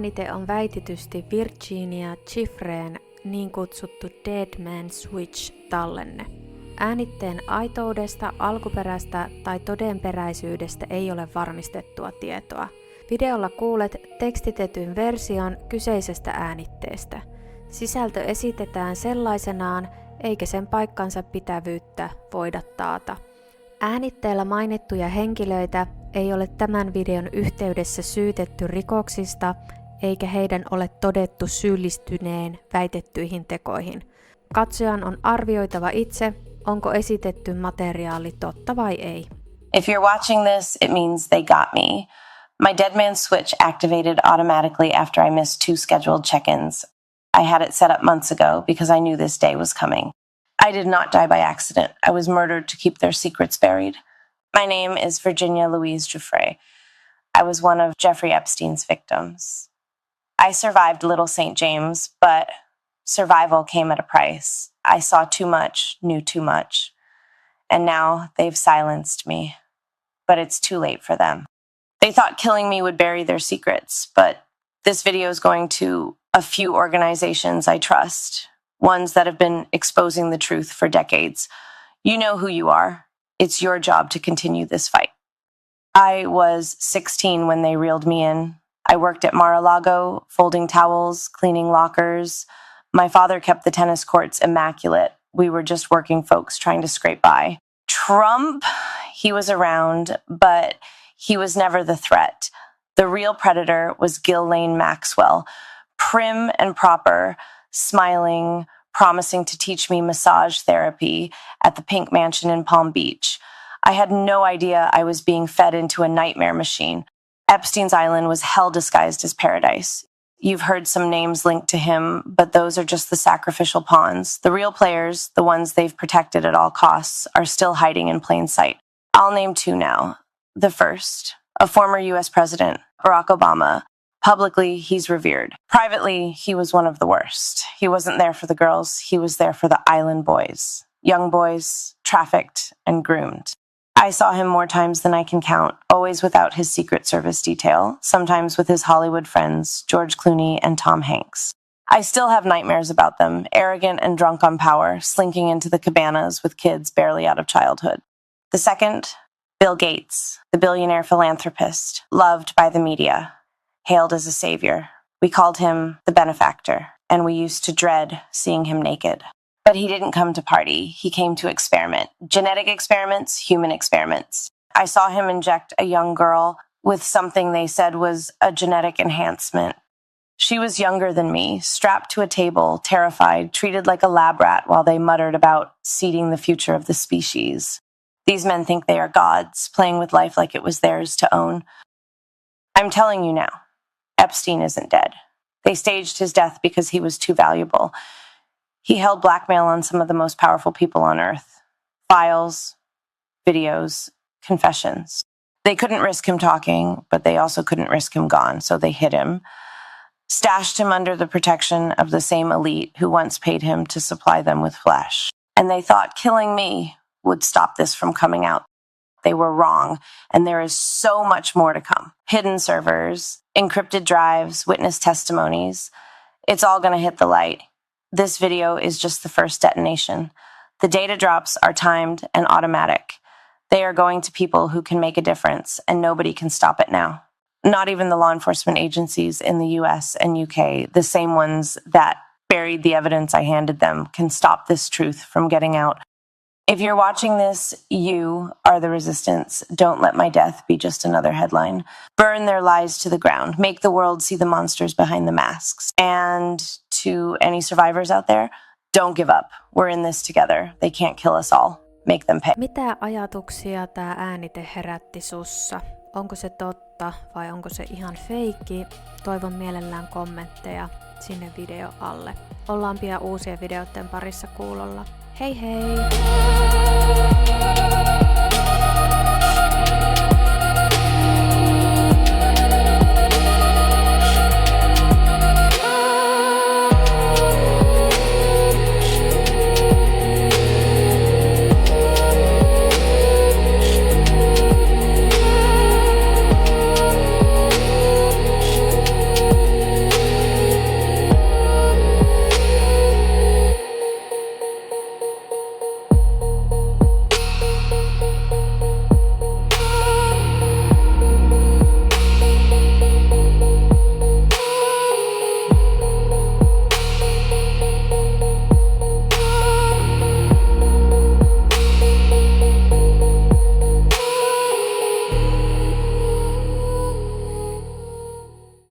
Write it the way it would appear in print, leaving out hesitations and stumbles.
Äänite on väitetysti Virginia Giuffreen niin kutsuttu Dead Man Switch-tallenne. Äänitteen aitoudesta, alkuperästä tai todenperäisyydestä ei ole varmistettua tietoa. Videolla kuulet tekstitetyn version kyseisestä äänitteestä. Sisältö esitetään sellaisenaan, eikä sen paikkansa pitävyyttä voida taata. Äänitteellä mainittuja henkilöitä ei ole tämän videon yhteydessä syytetty rikoksista, eikä heidän ole todettu syyllistyneen väitettyihin tekoihin. Katsojan on arvioitava itse, onko esitetty materiaali totta vai ei. If you're watching this, it means they got me. My dead man switch activated automatically after I missed 2 scheduled check-ins. I had it set up months ago because I knew this day was coming. I did not die by accident. I was murdered to keep their secrets buried. My name is Virginia Giuffre. I was one of Jeffrey Epstein's victims. I survived Little St. James, but survival came at a price. I saw too much, knew too much. And now they've silenced me. But it's too late for them. They thought killing me would bury their secrets, but this video is going to a few organizations I trust, ones that have been exposing the truth for decades. You know who you are. It's your job to continue this fight. I was 16 when they reeled me in. I worked at Mar-a-Lago, folding towels, cleaning lockers. My father kept the tennis courts immaculate. We were just working folks trying to scrape by. Trump, he was around, but he was never the threat. The real predator was Ghislaine Maxwell, prim and proper, smiling, promising to teach me massage therapy at the Pink Mansion in Palm Beach. I had no idea I was being fed into a nightmare machine. Epstein's Island was hell disguised as paradise. You've heard some names linked to him, but those are just the sacrificial pawns. The real players, the ones they've protected at all costs, are still hiding in plain sight. I'll name 2 now. The first, a former U.S. president, Barack Obama. Publicly, he's revered. Privately, he was one of the worst. He wasn't there for the girls. He was there for the island boys. Young boys, trafficked and groomed. I saw him more times than I can count, always without his Secret Service detail, sometimes with his Hollywood friends, George Clooney and Tom Hanks. I still have nightmares about them, arrogant and drunk on power, slinking into the cabanas with kids barely out of childhood. The second, Bill Gates, the billionaire philanthropist, loved by the media, hailed as a savior. We called him the benefactor, and we used to dread seeing him naked. But he didn't come to party. He came to experiment. Genetic experiments, human experiments. I saw him inject a young girl with something they said was a genetic enhancement. She was younger than me, strapped to a table, terrified, treated like a lab rat while they muttered about seeding the future of the species. These men think they are gods, playing with life like it was theirs to own. I'm telling you now, Epstein isn't dead. They staged his death because he was too valuable. He held blackmail on some of the most powerful people on earth. Files, videos, confessions. They couldn't risk him talking, but they also couldn't risk him gone, so they hid him. Stashed him under the protection of the same elite who once paid him to supply them with flesh. And they thought killing me would stop this from coming out. They were wrong, and there is so much more to come. Hidden servers, encrypted drives, witness testimonies. It's all going to hit the light. This video is just the first detonation. The data drops are timed and automatic. They are going to people who can make a difference, and nobody can stop it now. Not even the law enforcement agencies in the US and UK, the same ones that buried the evidence I handed them, can stop this truth from getting out. If you're watching this, you are the resistance. Don't let my death be just another headline. Burn their lies to the ground. Make the world see the monsters behind the masks. And to any survivors out there, don't give up. We're in this together. They can't kill us all. Make them pay. Mitä ajatuksia tämä äänite herätti sussa? Onko se totta vai onko se ihan feikki? Toivon mielellään kommentteja sinne video alle. Ollaan pian uusien videoiden parissa kuulolla. Hei hei!